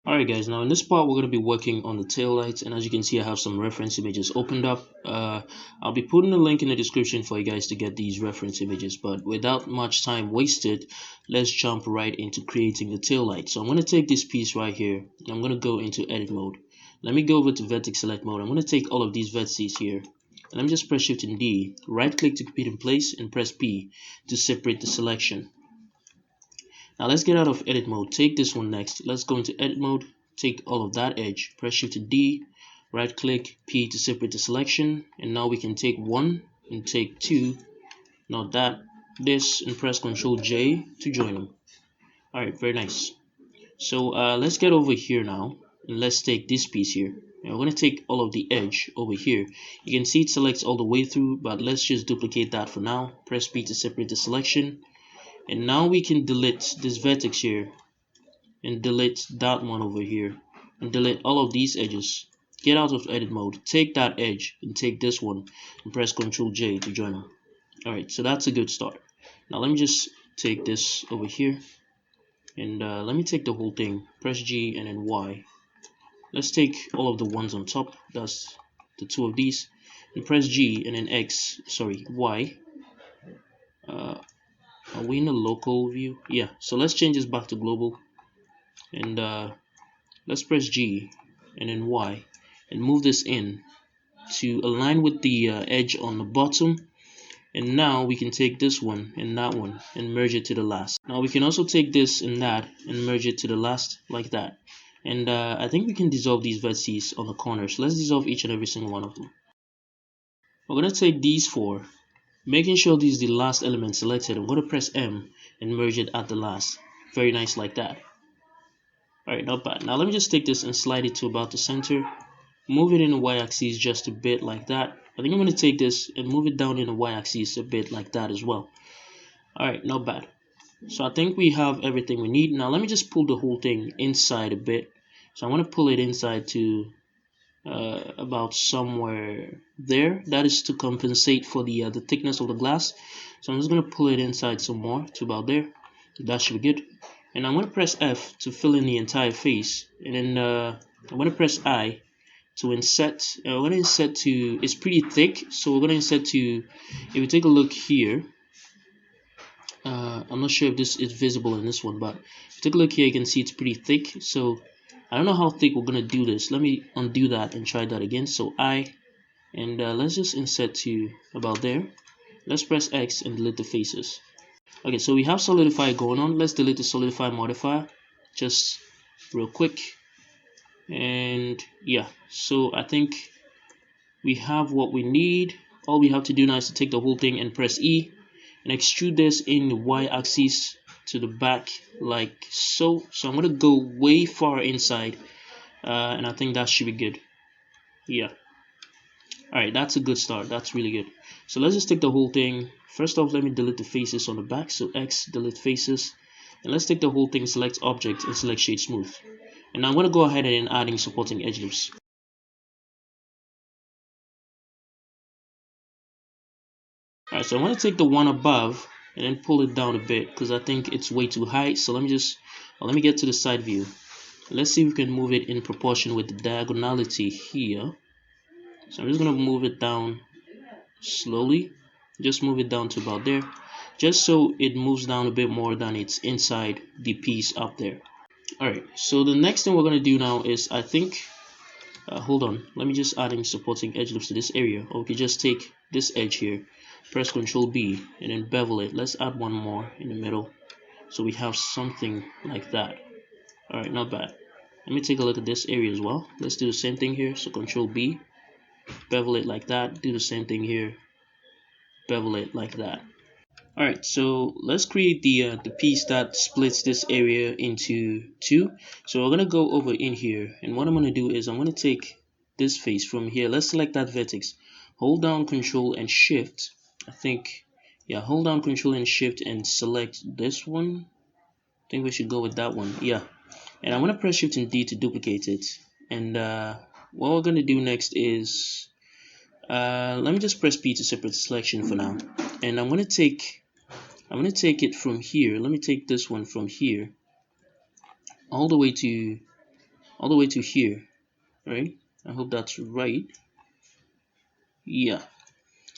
Alright guys, now in this part we're going to be working on the tail lights, and as you can see I have some reference images opened up. I'll be putting a link in the description for you guys to get these reference images, but without much time wasted, let's jump right into creating the tail light. So I'm going to take this piece right here, and I'm going to go into edit mode. Let me go over to vertex select mode. I'm going to take all of these vertices here, and let me just press Shift and D, right click to copy it in place, and press P to separate the selection. Now let's get out of edit mode. Take this one next. Let's go into edit mode. Take all of that edge. Press Shift and D. Right click P to separate the selection. And now we can take one and take two. Not that. This and press Ctrl J to join them. Alright, very nice. So let's get over here now. And let's take this piece here. And we're going to take all of the edge over here. You can see it selects all the way through, but let's just duplicate that for now. Press P to separate the selection. And now we can delete this vertex here, and delete that one over here, and delete all of these edges. Get out of edit mode, take that edge, and take this one, and press Ctrl J to join them. Alright, so that's a good start. Now let me just take this over here, and let me take the whole thing. Press G and then Y. Let's take all of the ones on top, that's the two of these, and press G and then Y. Are we in the local view? Yeah, so let's change this back to global, and let's press G and then Y and move this in to align with the edge on the bottom. And now we can take this one and that one and merge it to the last. Now we can also take this and that and merge it to the last like that. And I think we can dissolve these vertices on the corners. Let's dissolve each and every single one of them. We're going to take these four, making sure this is the last element selected. I'm going to press M and merge it at the last. Very nice like that. Alright, not bad. Now let me just take this and slide it to about the center. Move it in the y-axis just a bit like that. I think I'm going to take this and move it down in the y-axis a bit like that as well. Alright, not bad. So I think we have everything we need. Now let me just pull the whole thing inside a bit. So I want to pull it inside to about somewhere there. That is to compensate for the thickness of the glass. So I'm just going to pull it inside some more to about there. That should be good. And I'm going to press F to fill in the entire face. And then I'm going to press I to inset. We're going to inset to, it's pretty thick, so we're going to inset to, if you take a look here, I'm not sure if this is visible in this one, but if you take a look here, you can see it's pretty thick. So I don't know how thick we're going to do this. Let me undo that and try that again. So I, and let's just inset to about there. Let's press X and delete the faces. Okay, so we have Solidify going on. Let's delete the Solidify modifier just real quick. And yeah, so I think we have what we need. All we have to do now is to take the whole thing and press E and extrude this in the y-axis to the back like so. So I'm going to go way far inside, and I think that should be good. Yeah. Alright, that's a good start. That's really good. So let's just take the whole thing. First off, let me delete the faces on the back. So X, delete faces. And let's take the whole thing, select object, and select shade smooth. And I'm going to go ahead and adding supporting edge loops. Alright, so I'm going to take the one above and then pull it down a bit because I think it's way too high. So let me get to the side view. Let's see if we can move it in proportion with the diagonality here. So I'm just going to move it down slowly. Just move it down to about there, just so it moves down a bit more than it's inside the piece up there. Alright, so the next thing we're going to do now is, I think, hold on, let me just adding supporting edge loops to this area. Or we could just take this edge here, press Ctrl B, and then bevel it. Let's add one more in the middle, so we have something like that. Alright, not bad. Let me take a look at this area as well. Let's do the same thing here, so Ctrl B, bevel it like that, do the same thing here, bevel it like that. Alright, so let's create the piece that splits this area into two. So we're going to go over in here, and what I'm going to do is I'm going to take this face from here. Let's select that vertex, hold down Control and Shift. I think, yeah, hold down Control and Shift and select this one. I think we should go with that one, yeah. And I'm going to press Shift and D to duplicate it. And what we're going to do next is, let me just press P to separate the selection for now. And I'm going to take it from here. Let me take this one from here all the way to all the way to here, right? I hope that's right. Yeah.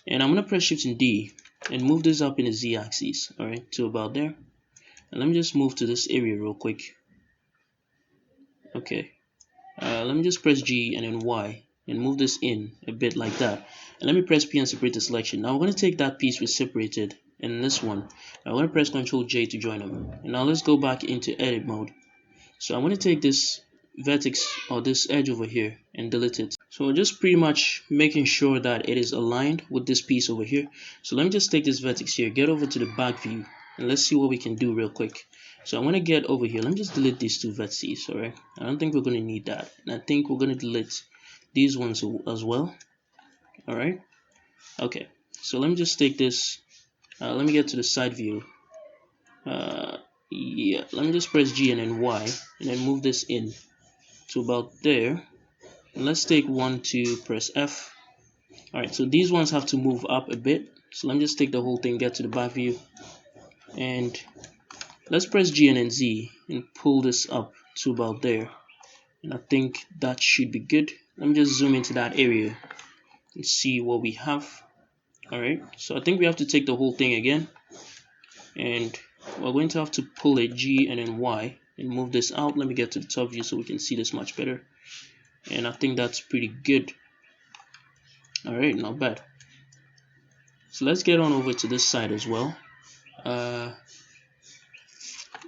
And I'm gonna press Shift and D and move this up in the Z axis, alright, to about there. And let me just move to this area real quick. Okay. Let me just press G and then Y and move this in a bit like that. And let me press P and separate the selection. Now we're going to take that piece we separated and this one. I'm going to press Ctrl J to join them. And now let's go back into edit mode. So I'm going to take this vertex or this edge over here and delete it. So we're just pretty much making sure that it is aligned with this piece over here. So let me just take this vertex here, get over to the back view, and let's see what we can do real quick. So I'm going to get over here. Let me just delete these two vertices, alright? I don't think we're going to need that. And I think we're going to delete these ones as well, alright? Okay, so let me just take this. Let me get to the side view. Yeah, let me just press G and then Y, and then move this in to about there. And let's take 1, 2, press F. Alright, so these ones have to move up a bit. So let me just take the whole thing, get to the back view, and let's press G and then Z and pull this up to about there. And I think that should be good. Let me just zoom into that area and see what we have. Alright, so I think we have to take the whole thing again. And we're going to have to pull a G and then Y and move this out. Let me get to the top view so we can see this much better. And I think that's pretty good. Alright, not bad. So let's get on over to this side as well. Let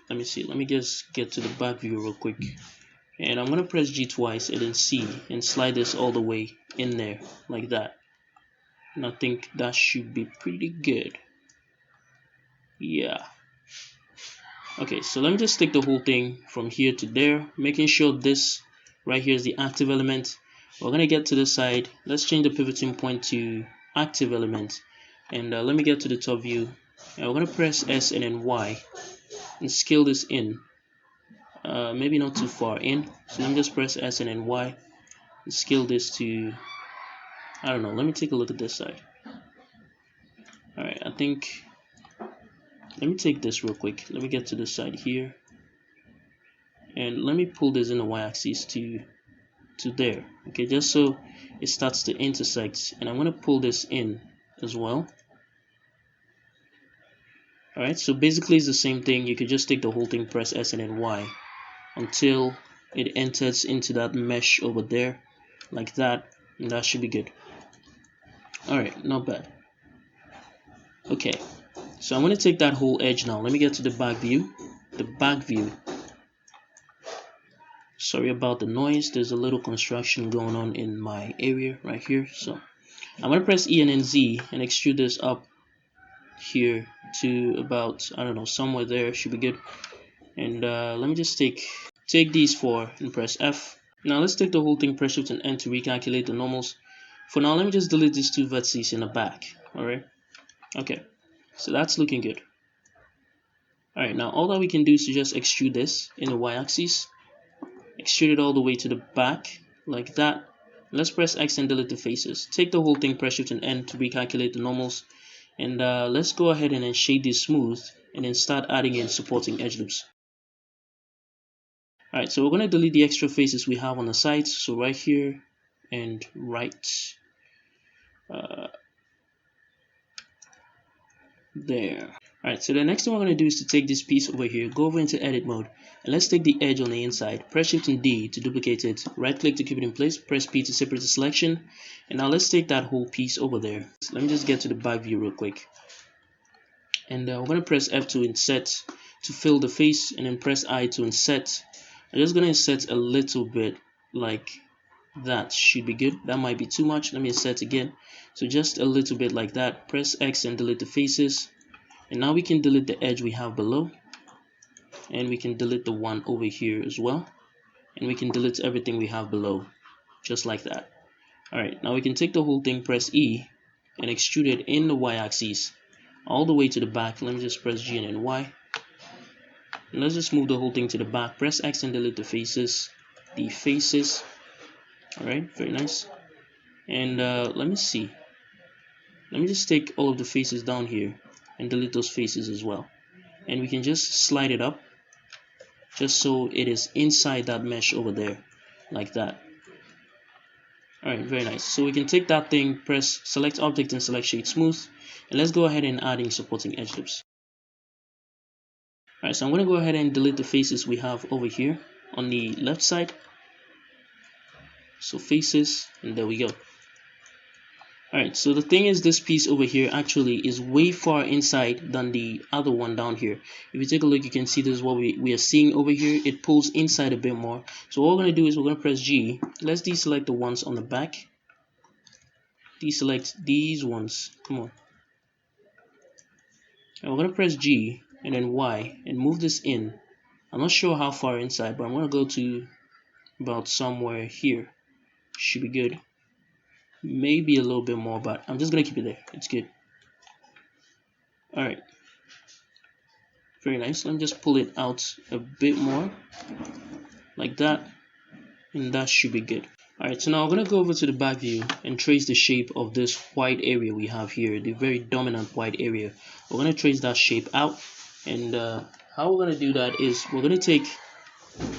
me see. Let me just get to the back view real quick. And I'm going to press G twice and then C and slide this all the way in there like that. And I think that should be pretty good. Yeah. Okay, so let me just take the whole thing from here to there, making sure this right here is the active element. We're going to get to this side. Let's change the pivoting point to active element. And let me get to the top view. And we're going to press S and then Y and scale this in. Maybe not too far in. So let me just press S and then Y and scale this to, I don't know, let me take a look at this side. Alright, I think, let me take this real quick. Let me get to this side here. And let me pull this in the y-axis to there. Okay, just so it starts to intersect. And I'm going to pull this in as well. Alright, so basically it's the same thing. You could just take the whole thing, press S and then Y until it enters into that mesh over there like that, and that should be good. Alright, not bad. Okay, so I'm going to take that whole edge now. Let me get to the back view. The back view. Sorry about the noise. There's a little construction going on in my area right here. So I'm going to press E and then Z and extrude this up here to about, I don't know, somewhere there. Should be good. And let me just take these four and press F. Now let's take the whole thing, press Shift and N to recalculate the normals. For now, let me just delete these two vertices in the back. Alright. Okay. So that's looking good. Alright, now all that we can do is to just extrude this in the y-axis. Extrude it all the way to the back, like that. Let's press X and delete the faces. Take the whole thing, press Shift and N to recalculate the normals. And let's go ahead and then shade this smooth, and then start adding in supporting edge loops. Alright, so we're going to delete the extra faces we have on the sides. So right here and right there. Alright, so the next thing we're going to do is to take this piece over here, go over into edit mode, and let's take the edge on the inside, press Shift and D to duplicate it, right click to keep it in place, press P to separate the selection, and now let's take that whole piece over there. So let me just get to the back view real quick. And we're going to press F to insert to fill the face, and then press I to insert. I'm just going to insert a little bit like that. Should be good. That might be too much. Let me insert again. So just a little bit like that. Press X and delete the faces. And now we can delete the edge we have below. And we can delete the one over here as well. And we can delete everything we have below. Just like that. Alright, now we can take the whole thing, press E, and extrude it in the y-axis all the way to the back. Let me just press G and then Y. And let's just move the whole thing to the back. Press X and delete the faces. Alright, very nice. And let me see. Let me just take all of the faces down here and delete those faces as well. And we can just slide it up just so it is inside that mesh over there. like that. Alright, very nice. So we can take that thing, press select object and select shade smooth, and let's go ahead and add in supporting edge loops. Alright, so I'm going to go ahead and delete the faces we have over here on the left side. So faces, and there we go. Alright, so the thing is, this piece over here actually is way far inside than the other one down here. If you take a look, you can see this is what we are seeing over here. It pulls inside a bit more. So what we're going to do is we're going to press G. Let's deselect the ones on the back. Deselect these ones. Come on. And we're going to press G and then Y and move this in. I'm not sure how far inside, but I'm going to go to about somewhere here. Should be good. Maybe a little bit more, but I'm just going to keep it there. It's good. Alright. Very nice. Let me just pull it out a bit more. Like that. And that should be good. Alright, so now I'm going to go over to the back view and trace the shape of this white area we have here. The very dominant white area. We're going to trace that shape out. And how we're going to do that is we're going to take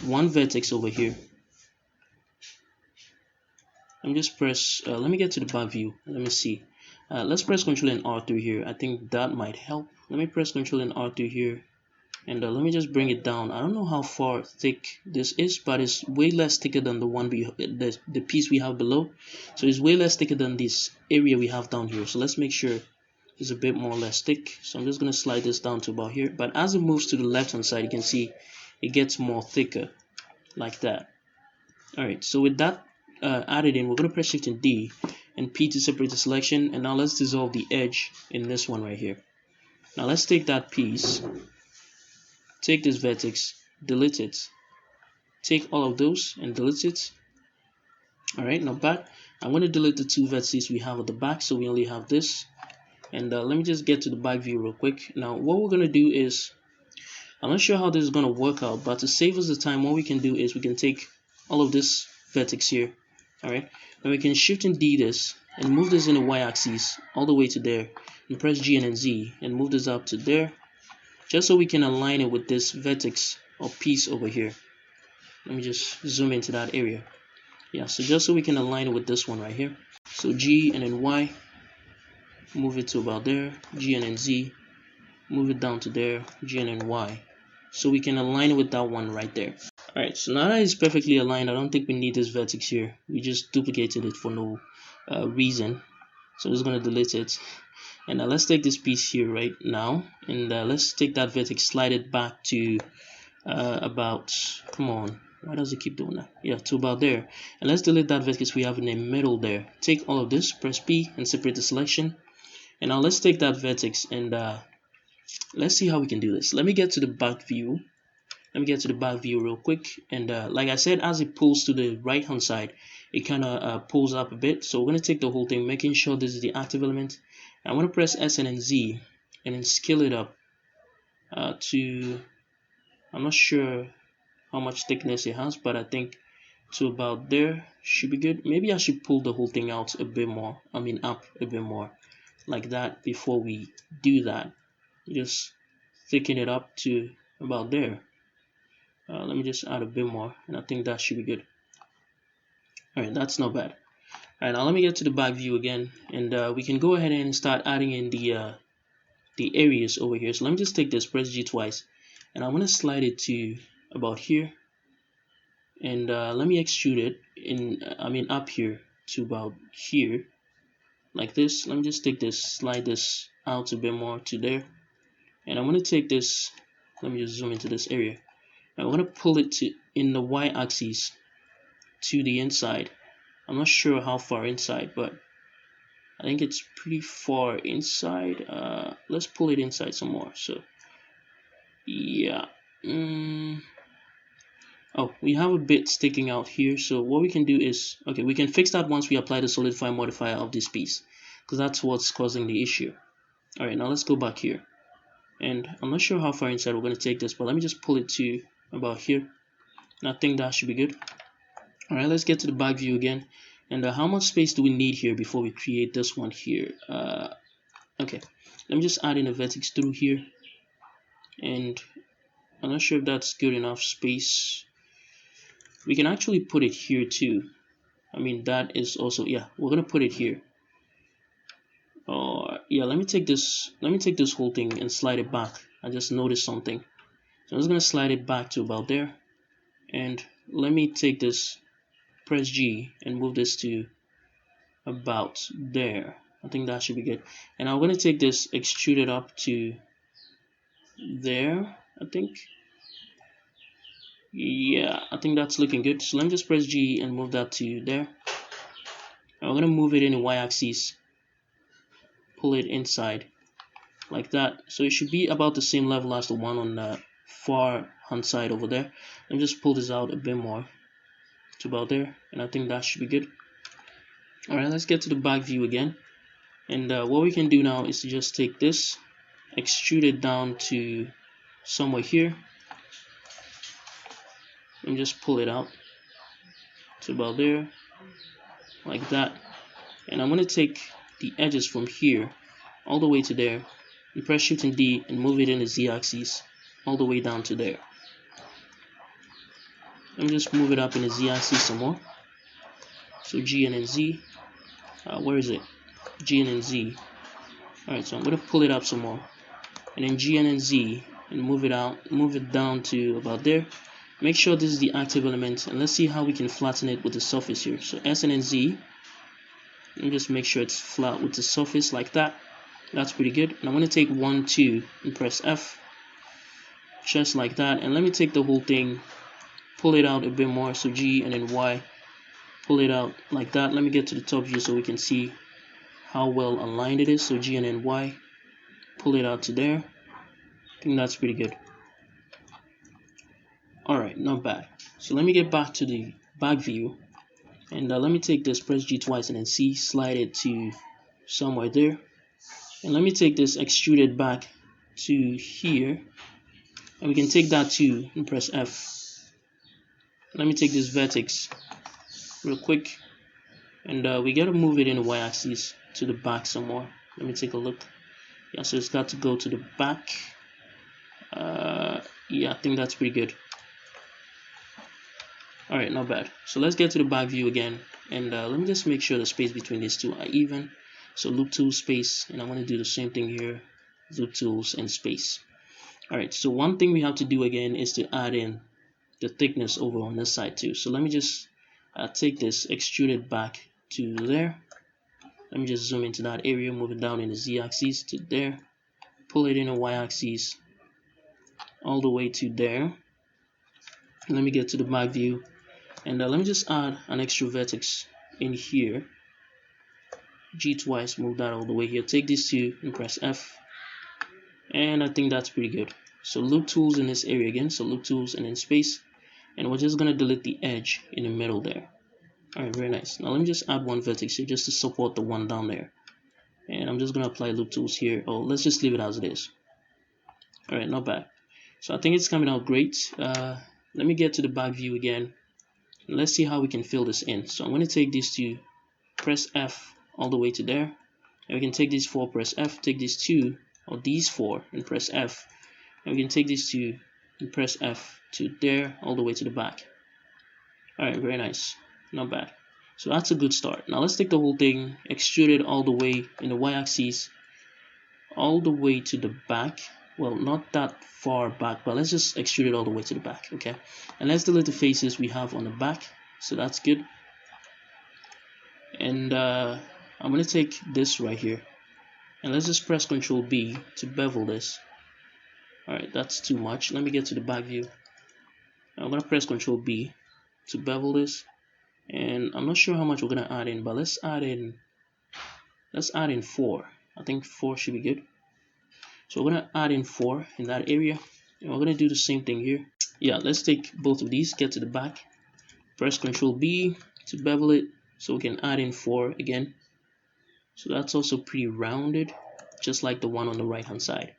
one vertex over here. Let me just press, let me get to the back view. Let me see. Let's press Ctrl and R through here. I think that might help. Let me press Ctrl and R through here. And let me just bring it down. I don't know how far thick this is, but it's way less thicker than the one the piece we have below. So it's way less thicker than this area we have down here. So let's make sure it's a bit more or less thick. So I'm just going to slide this down to about here. But as it moves to the left hand side, you can see it gets more thicker like that. Alright, so with that added in, we're going to press Shift and D and P to separate the selection. And now let's dissolve the edge in this one right here. Now let's take that piece. Take this vertex, delete it. Take all of those and delete it. Alright, not bad. I'm going to delete the two vertices we have at the back, so we only have this. And let me just get to the back view real quick. Now, what we're going to do is, I'm not sure how this is going to work out, but to save us the time, what we can do is we can take all of this vertex here. Alright, now we can Shift and D this and move this in the Y-axis all the way to there. And press G and then Z and move this up to there. Just so we can align it with this vertex or piece over here. Let me just zoom into that area. Yeah, so just so we can align it with this one right here. So G and then Y, move it to about there. G and then Z, move it down to there. G and then Y. So we can align it with that one right there. Alright, so now that it's perfectly aligned, I don't think we need this vertex here. We just duplicated it for no reason. So I'm just going to delete it. And let's take this piece here right now, and let's take that vertex, slide it back to about, come on, why does it keep doing that? Yeah, to about there. And let's delete that vertex we have in the middle there. Take all of this, press P and separate the selection. And now let's take that vertex and let's see how we can do this. Let me get to the back view. Let me get to the back view real quick. And like I said, as it pulls to the right hand side, it kind of pulls up a bit. So we're going to take the whole thing, making sure this is the active element. I'm going to press S and then Z and then scale it up to, I'm not sure how much thickness it has, but I think to about there should be good. Maybe I should pull the whole thing out a bit more, up a bit more like that before we do that. Just thicken it up to about there. Let me just add a bit more, and I think that should be good. Alright, that's not bad. Alright, now let me get to the back view again, and we can go ahead and start adding in the areas over here. So let me just take this, press G twice, and I'm going to slide it to about here, and let me extrude it in, up here to about here, like this. Let me just take this, slide this out a bit more to there, and I'm going to take this, let me just zoom into this area. I'm going to pull it to in the Y-axis to the inside. I'm not sure how far inside, but I think it's pretty far inside. Let's pull it inside some more. So yeah. Oh, we have a bit sticking out here. So what we can do is, okay, we can fix that once we apply the Solidify modifier of this piece, because that's what's causing the issue. All right, now let's go back here. And I'm not sure how far inside we're going to take this, but let me just pull it to about here. And I think that should be good. All right, let's get to the back view again. And how much space do we need here before we create this one here? Okay, let me just add in a vertex through here. And I'm not sure if that's good enough space. we can actually put it here too. I mean, that is also, yeah, we're gonna put it here. Yeah, let me take this whole thing and slide it back. I just noticed something, so I'm just gonna slide it back to about there, and let me take this, press G, and move this to about there. I think that should be good. And I'm gonna take this, extrude it up to there, I think. Yeah, I think that's looking good. So let me just press G and move that to there. And I'm gonna move it in the y-axis, pull it inside like that. So it should be about the same level as the one on the far hand side over there. Let me just pull this out a bit more to about there, and I think that should be good. Alright, let's get to the back view again. And what we can do now is to just take this, extrude it down to somewhere here, and just pull it out to about there, like that. And I'm going to take the edges from here all the way to there, and press Shift and D and move it in the Z-axis all the way down to there. Let me just move it up in the Z-axis some more. So G and then Z. Where is it? G and then Z. Alright, so I'm going to pull it up some more, and then G and then Z, and move it down to about there. Make sure this is the active element, and let's see how we can flatten it with the surface here. So S and then Z, and just make sure it's flat with the surface like that. That's pretty good. And I'm going to take 1, 2, and press F, just like that. And let me take the whole thing, pull it out a bit more. So G and then Y, pull it out like that. Let me get to the top view so we can see how well aligned it is. So G and then Y, pull it out to there. I think that's pretty good. Alright, not bad. So let me get back to the back view, and let me take this, press G twice and then C, slide it to somewhere there, and let me take this, extrude it back to here, and we can take that too and press F. Let me take this vertex real quick, and we gotta move it in the y-axis to the back some more. Let me take a look. Yeah, so it's got to go to the back. Yeah, I think that's pretty good. Alright, not bad. So let's get to the back view again, and let me just make sure the space between these two are even. So loop tool, space, and I'm going to do the same thing here, loop tools and space. Alright, so one thing we have to do again is to add in the thickness over on this side too. So let me just take this, extrude it back to there. Let me just zoom into that area, move it down in the z-axis to there, pull it in a y-axis all the way to there. And let me get to the back view, and let me just add an extra vertex in here. G twice, move that all the way here. Take these two and press F, and I think that's pretty good. So loop tools in this area again. So loop tools and then space, and we're just gonna delete the edge in the middle there. Alright, very nice. Now let me just add one vertex here just to support the one down there, and I'm just gonna apply loop tools here. Oh, let's just leave it as it is. Alright, not bad. So I think it's coming out great. Let me get to the back view again. Let's see how we can fill this in. So I'm going to take these two, press F all the way to there, and we can take these four, press F, take these two, or these four, and press F, and we can take these two and press F to there all the way to the back. Alright, very nice, not bad. So that's a good start. Now let's take the whole thing, extrude it all the way in the y-axis all the way to the back. Well, not that far back, but let's just extrude it all the way to the back. Okay, and let's delete the faces we have on the back, so that's good. And I'm going to take this right here, and let's just press Ctrl B to bevel this. Alright, that's too much. Let me get to the back view. I'm going to press Ctrl B to bevel this, and I'm not sure how much we're going to add in, but let's add in 4. I think 4 should be good. So we're going to add in 4 in that area, and we're going to do the same thing here. Yeah, let's take both of these, get to the back, press Ctrl B to bevel it so we can add in 4 again. So that's also pretty rounded, just like the one on the right hand side.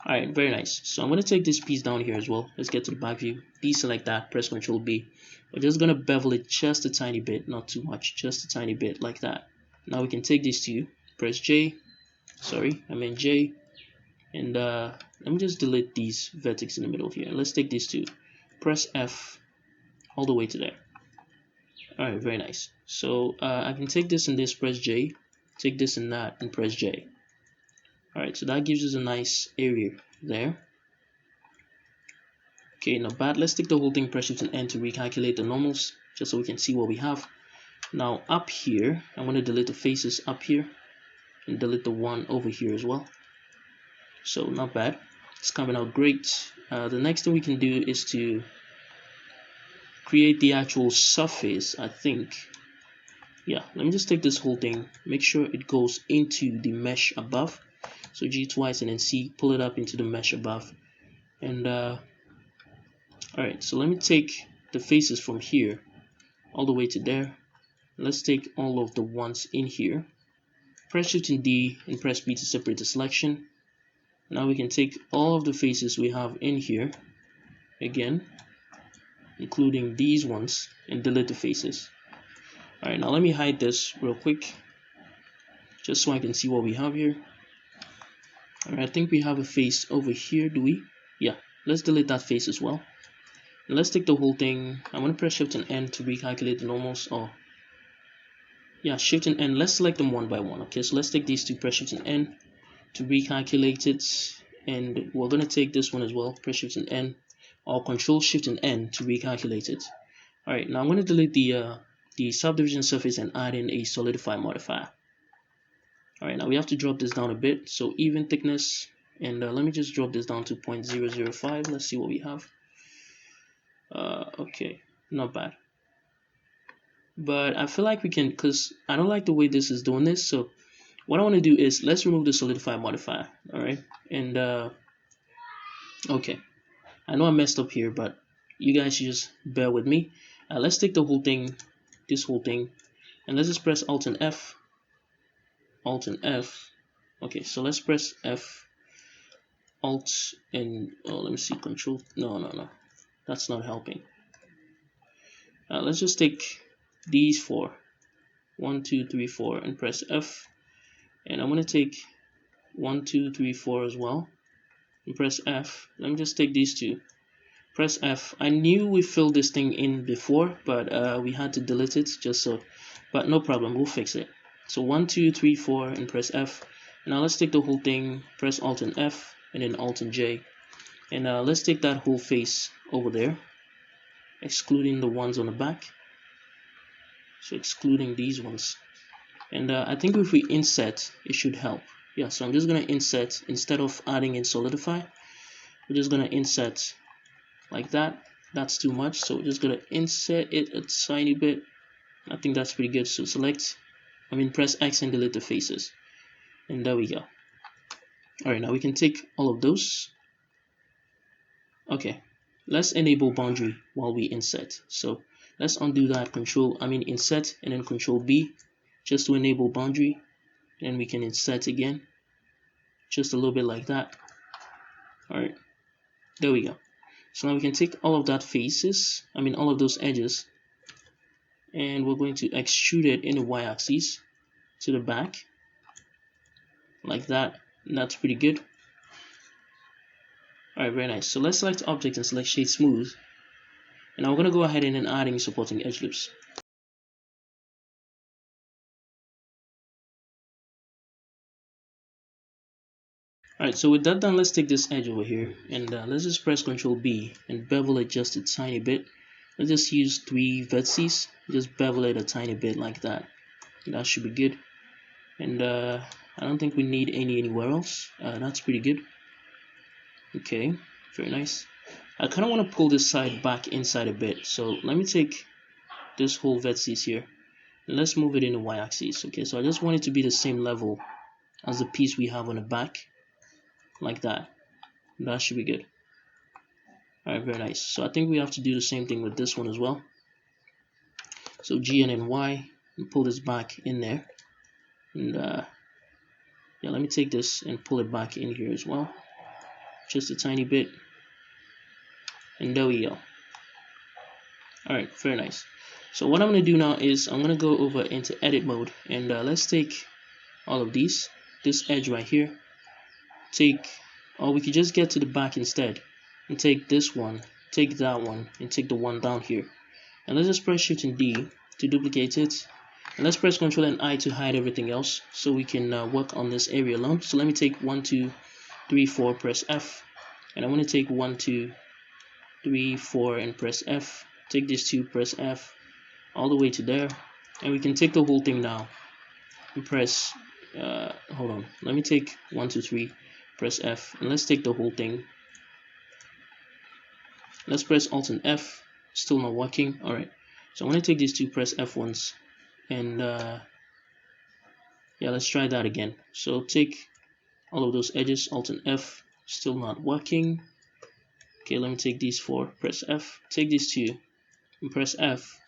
Alright, very nice. So I'm going to take this piece down here as well. Let's get to the back view, deselect that, press Ctrl B. We're just going to bevel it just a tiny bit, not too much, just a tiny bit like that. Now we can take these two, press J, J, and let me just delete these vertex in the middle here. Let's take these two, press F all the way to there. All right, very nice. So I can take this and this, press J, take this and that and press J. All right, so that gives us a nice area there. Okay, not bad. Let's take the whole thing, press Shift and N to recalculate the normals, just so we can see what we have. Now up here, I'm going to delete the faces up here and delete the one over here as well. So not bad. It's coming out great. The next thing we can do is to create the actual surface, I think. Yeah, let me just take this whole thing, make sure it goes into the mesh above. So G twice and then C, pull it up into the mesh above. And alright, so let me take the faces from here all the way to there. Let's take all of the ones in here. Press Shift and D and press B to separate the selection. Now we can take all of the faces we have in here again, including these ones, and delete the faces. Alright, now let me hide this real quick, just so I can see what we have here. Alright, I think we have a face over here, do we? Yeah, let's delete that face as well. And let's take the whole thing. I'm going to press Shift and N to recalculate the normals. Oh, yeah, Shift and N. Let's select them one by one. Okay, so let's take these two, press Shift and N to recalculate it. And we're going to take this one as well, press Shift and N, or Control Shift and N to recalculate it. Alright, now I'm going to delete the subdivision surface and add in a Solidify modifier. Alright, now we have to drop this down a bit. So even thickness, and let me just drop this down to 0.005. Let's see what we have. Okay, not bad. But I feel like we can, because I don't like the way this is doing this. So what I want to do is, let's remove the Solidify modifier. Alright, and okay, I know I messed up here, but you guys should just bear with me. Let's take the whole thing, this whole thing, and let's just press Alt and F. Alt and F. Okay, so let's press F, Alt, and let me see, Control. No, that's not helping. Let's just take these four, 1, 2, 3, 4, and press F. And I'm going to take 1, 2, 3, 4 as well, and press F. Let me just take these two, press F. I knew we filled this thing in before, but we had to delete it just so, but no problem, we'll fix it. So 1, 2, 3, 4, and press F. Now let's take the whole thing, press Alt and F, and then Alt and J. And let's take that whole face over there, excluding the ones on the back. So excluding these ones. And I think if we insert, it should help. Yeah, so I'm just going to insert, instead of adding in Solidify, we're just going to insert like that. That's too much, so we're just going to insert it a tiny bit. I think that's pretty good. So press X and delete the faces. And there we go. Alright, now we can take all of those. Okay, let's enable boundary while we insert. So let's undo that, insert and then Control B just to enable boundary. And we can insert again, just a little bit like that. Alright, there we go. So now we can take all of that faces, all of those edges, and we're going to extrude it in the y-axis to the back, like that. And that's pretty good. Alright, very nice. So let's select Object and select Shade Smooth. And I'm going to go ahead and add in supporting edge loops. Alright, so with that done, let's take this edge over here and let's just press Ctrl B and bevel it just a tiny bit. Let's just use 3 vertices, just bevel it a tiny bit like that. That should be good. And I don't think we need anywhere else. That's pretty good. Okay, very nice. I kind of want to pull this side back inside a bit. So let me take this whole vertices here and let's move it in the y-axis. Okay, so I just want it to be the same level as the piece we have on the back, like that. That should be good. Alright, very nice. So I think we have to do the same thing with this one as well. So G and then Y, and pull this back in there. And yeah, let me take this and pull it back in here as well, just a tiny bit. And there we go. Alright, very nice. So what I'm going to do now is I'm going to go over into edit mode, and let's take all of these, this edge right here, or we could just get to the back instead and take this one, take that one, and take the one down here. and let's just press Shift and D to duplicate it, and let's press Ctrl and I to hide everything else so we can work on this area alone. So let me take 1, 2, 3, 4, press F, and I want to take 1, 2, 3, 4 and press F. Take these two, press F all the way to there, and we can take the whole thing now and press hold on, let me take 1, 2, 3, press F, and let's take the whole thing. Let's press Alt and F, still not working. Alright, so I'm going to take these two, press F once, and yeah, let's try that again. So take all of those edges, Alt and F, still not working. Okay, let me take these four, press F, take these two and press F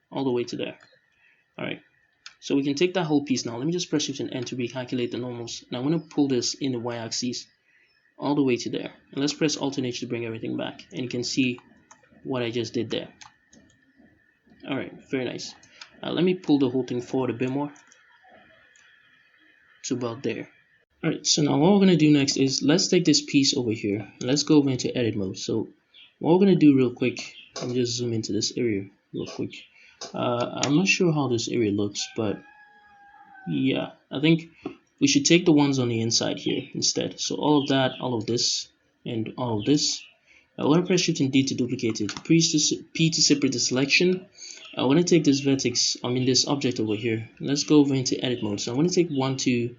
all the way to there. Alright, so we can take that whole piece now. Let me just press Shift and N to recalculate the normals, and I'm going to pull this in the y-axis all the way to there, and let's press Alt and H to bring everything back, and you can see what I just did there. Alright, very nice. Let me pull the whole thing forward a bit more to about there. Alright, so now what we're going to do next is let's take this piece over here and let's go over into edit mode. So what we're going to do real quick, let me just zoom into this area real quick. I'm not sure how this area looks, but yeah, I think we should take the ones on the inside here instead. So all of that, all of this, and all of this. I want to press Shift and D to duplicate it. P to separate the selection. I want to take this vertex, this object over here. Let's go over into edit mode. So I want to take 1, 2,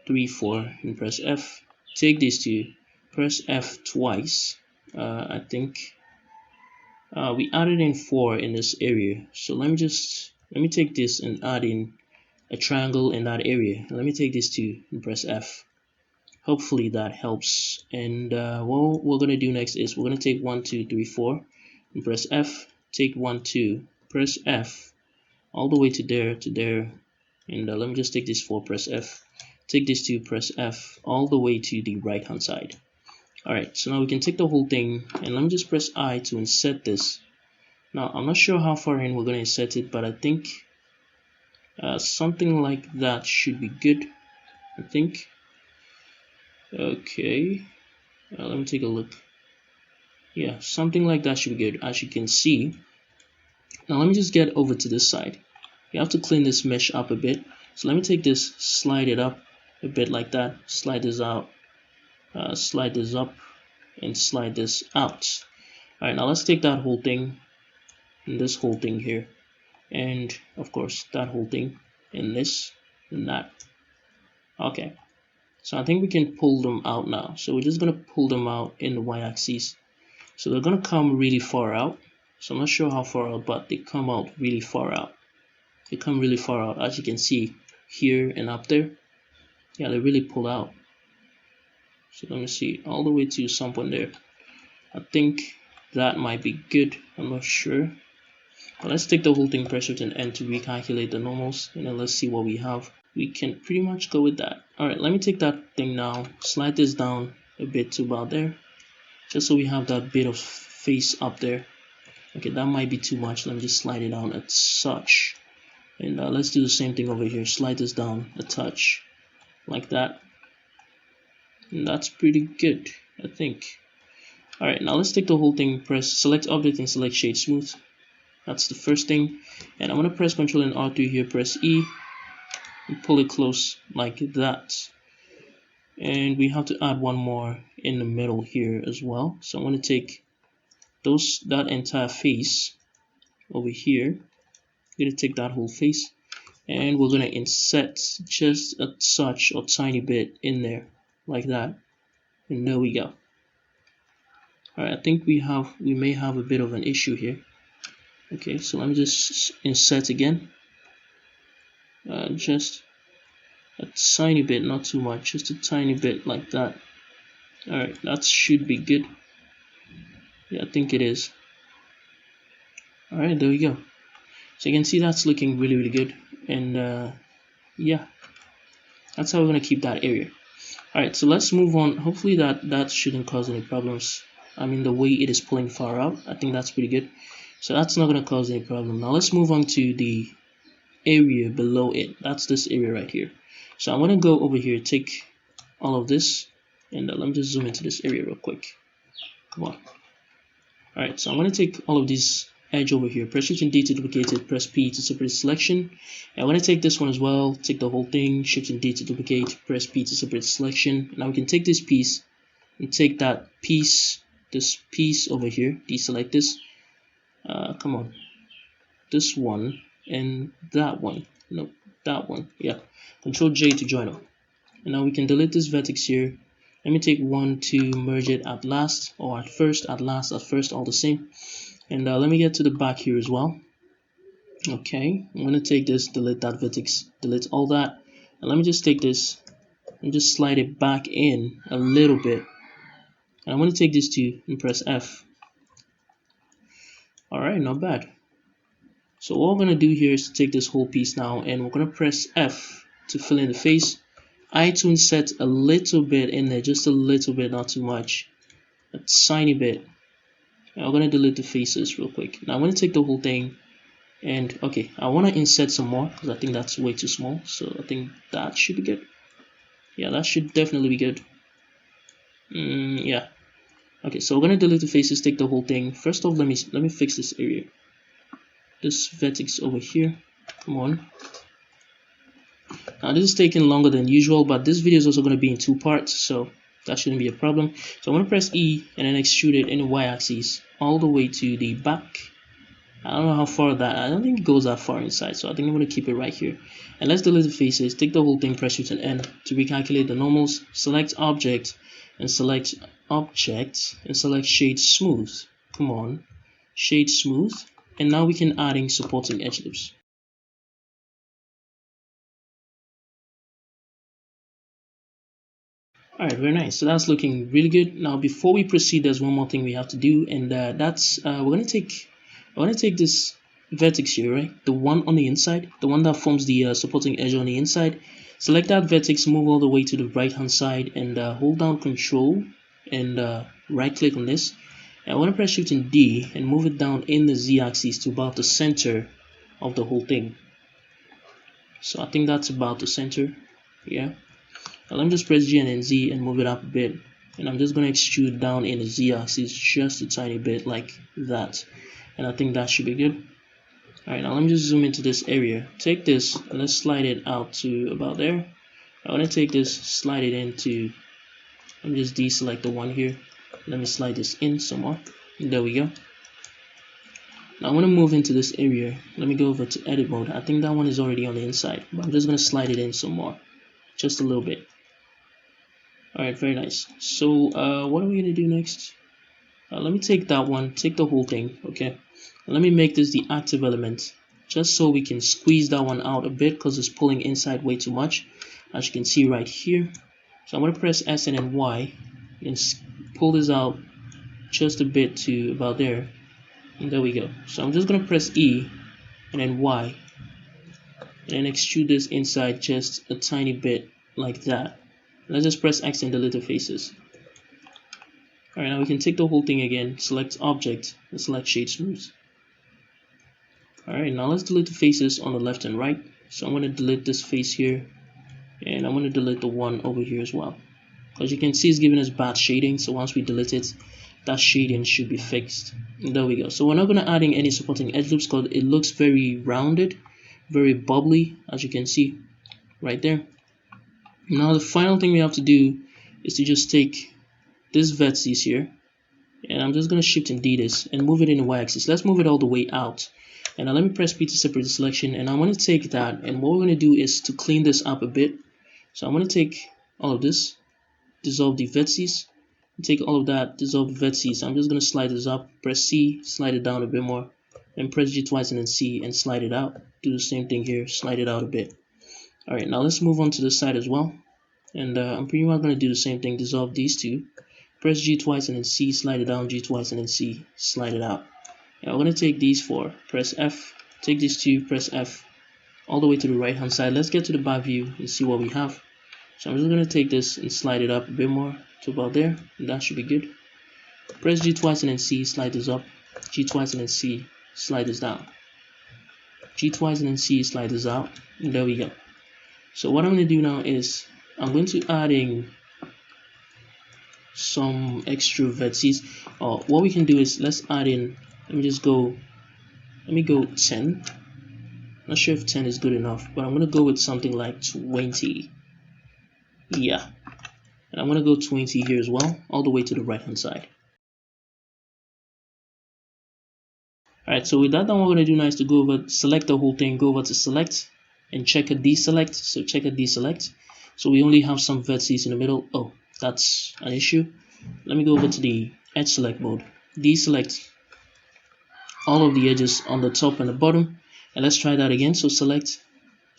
3, 4 and press F. Take these two, press F twice. I think we added in 4 in this area. So let me take this and add in a triangle in that area. Let me take these two and press F. Hopefully that helps. And what we're going to do next is we're going to take 1, 2, 3, 4 and press F. Take 1, 2, press F all the way to there, and let me just take this 4, press F. Take this 2, press F all the way to the right hand side. Alright, so now we can take the whole thing, and let me just press I to insert this. Now I'm not sure how far in we're going to insert it, but I think something like that should be good, I think. Okay, let me take a look. Yeah, something like that should be good, as you can see. Now let me just get over to this side. You have to clean this mesh up a bit. So let me take this, slide it up a bit like that, slide this out, slide this up, and slide this out. Alright, now let's take that whole thing, and this whole thing here, and of course that whole thing, and this, and that. Okay, so I think we can pull them out now. So we're just going to pull them out in the y-axis. So they're going to come really far out. So I'm not sure how far out, but they come out really far out. They come really far out, as you can see here and up there. Yeah, they really pull out. So let me see, all the way to some point there. I think that might be good. I'm not sure. But let's take the whole thing, press Shift and N to recalculate the normals, and then let's see what we have. We can pretty much go with that. Alright, let me take that thing now, slide this down a bit to about there, just so we have that bit of face up there. Okay, that might be too much. Let me just slide it down a touch. And let's do the same thing over here. Slide this down a touch, like that. And that's pretty good, I think. Alright, now let's take the whole thing, press select object and select shade smooth. That's the first thing. And I'm going to press Ctrl and R3 here, press E, and pull it close like that. And we have to add one more in the middle here as well. So I'm going to take that entire face over here. I'm going to take that whole face, and we're going to insert just a touch or tiny bit in there like that, and there we go. Alright, I think we may have a bit of an issue here. Okay, so let me just insert again, just a tiny bit, not too much, just a tiny bit like that. Alright, that should be good. Yeah, I think it is. Alright, there we go. So you can see that's looking really, really good. And yeah, that's how we're going to keep that area. Alright, so let's move on. Hopefully that shouldn't cause any problems. The way it is pulling far out, I think that's pretty good. So that's not going to cause any problem. Now let's move on to the area below it. That's this area right here. So I'm going to go over here, take all of this, and let me just zoom into this area real quick. Come on. Alright, so I'm going to take all of these edge over here. Press Shift and D to duplicate it, press P to separate selection. And I'm going to take this one as well, take the whole thing, Shift and D to duplicate, press P to separate selection. Now we can take this piece and take that piece, this piece over here, deselect this, come on, this one and that one, no, that one, yeah, Control J to join up. And now we can delete this vertex here. Let me take one to merge it at last, or at first, at last, at first, all the same. And let me get to the back here as well. Okay, I'm going to take this, delete that vertex, delete all that. And let me just take this and just slide it back in a little bit. And I'm going to take this too and press F. Alright, not bad. So what we're going to do here is to take this whole piece now, and we're going to press F to fill in the face. I to insert a little bit in there, just a little bit, not too much, a tiny bit. And I'm going to delete the faces real quick. Now I'm going to take the whole thing, and okay, I want to insert some more because I think that's way too small. So I think that should be good. Yeah, that should definitely be good. Yeah. Okay, so we're going to delete the faces, take the whole thing. First off, let me fix this area. This vertex over here. Come on. Now this is taking longer than usual, but this video is also going to be in 2 parts, so that shouldn't be a problem. So I'm going to press E and then extrude it in the Y-axis all the way to the back. I don't know how far that, I don't think it goes that far inside, so I think I'm going to keep it right here. And let's delete the faces, take the whole thing, press Shift and N to recalculate the normals, select object and select shade smooth. Come on, shade smooth. And now we can add in supporting edge loops. Alright, very nice. So that's looking really good. Now before we proceed, there's one more thing we have to do, and that's we're gonna take this vertex here, right? The one on the inside, the one that forms the supporting edge on the inside. Select that vertex, move all the way to the right hand side, and hold down Control and right click on this. And I want to press Shift and D and move it down in the Z axis to about the center of the whole thing. So I think that's about the center. Yeah. Now let me just press G and then Z and move it up a bit. And I'm just going to extrude down in the Z axis just a tiny bit like that. And I think that should be good. Alright, now let me just zoom into this area. Take this and let's slide it out to about there. I want to take this, slide it into, let me just deselect the one here. Let me slide this in some more. There we go. Now I want to move into this area. Let me go over to edit mode. I think that one is already on the inside, but I'm just going to slide it in some more. Just a little bit. Alright, very nice. So what are we going to do next? Let me take that one, take the whole thing, okay? Let me make this the active element, just so we can squeeze that one out a bit because it's pulling inside way too much, as you can see right here. So I'm going to press S and then Y and pull this out just a bit to about there, and there we go. So I'm just going to press E and then Y and then extrude this inside just a tiny bit like that. Let's just press X and delete the faces. Alright, now we can take the whole thing again, select object and select shade smooth. Alright, now let's delete the faces on the left and right. So I'm going to delete this face here, and I'm going to delete the one over here as well. As you can see, it's giving us bad shading, so once we delete it, that shading should be fixed. And there we go. So we're not going to add in any supporting edge loops because it looks very rounded, very bubbly, as you can see right there. Now the final thing we have to do is to just take this vertices here, and I'm just going to Shift and D this and move it in the Y-axis. Let's move it all the way out. And now let me press P to separate the selection, and I'm going to take that, and what we're going to do is to clean this up a bit. So I'm going to take all of this, dissolve the vertices, take all of that, dissolve the vertices. I'm just going to slide this up, press C, slide it down a bit more, and press G twice and then C and slide it out. Do the same thing here, slide it out a bit. Alright, now let's move on to this side as well. And I'm pretty much going to do the same thing, dissolve these two, press G twice and then C, slide it down, G twice and then C, slide it out. Now I'm going to take these four, press F, take these two, press F, all the way to the right hand side. Let's get to the back view and see what we have. So I'm just going to take this and slide it up a bit more to about there, and that should be good. Press G twice and then C, slide this up, G twice and then C, slide this down, G twice and then C, slide this out, and there we go. So what I'm going to do now is I'm going to add in some extra vertices. What we can do is let's add in, let me just go Let me go 10. Not sure if 10 is good enough, but I'm gonna go with something like 20. Yeah, and I'm gonna go 20 here as well, all the way to the right hand side. Alright, so with that done, what we're gonna do now is to go over, select the whole thing, go over to select, and check a deselect. So check a deselect. So we only have some vertices in the middle. Oh, that's an issue. Let me go over to the edge select mode, deselect all of the edges on the top and the bottom, and let's try that again. So select,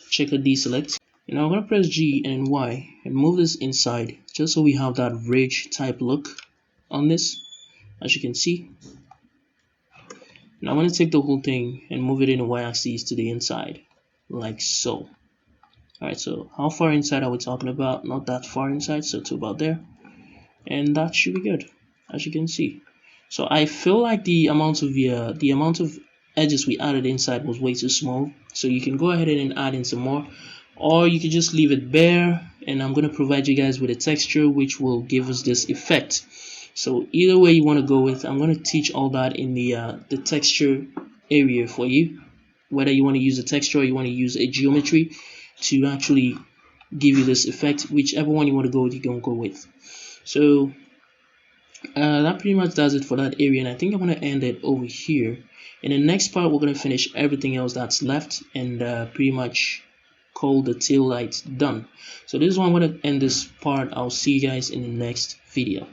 check a deselect. And now I'm gonna press G and Y and move this inside, just so we have that ridge type look on this, as you can see. Now I'm going to take the whole thing and move it in the y-axis to the inside, like so. Alright, so how far inside are we talking about? Not that far inside, so to about there. And that should be good, as you can see. So I feel like the amount of edges we added inside was way too small. So you can go ahead and add in some more, or you can just leave it bare. And I'm going to provide you guys with a texture which will give us this effect. So either way you want to go with, I'm going to teach all that in the texture area for you, whether you want to use a texture or you want to use a geometry to actually give you this effect. Whichever one you want to go with, you can go with. So that pretty much does it for that area, and I think I'm going to end it over here. In the next part, we're going to finish everything else that's left and pretty much call the tail lights done. So this is why I'm going to end this part. I'll see you guys in the next video.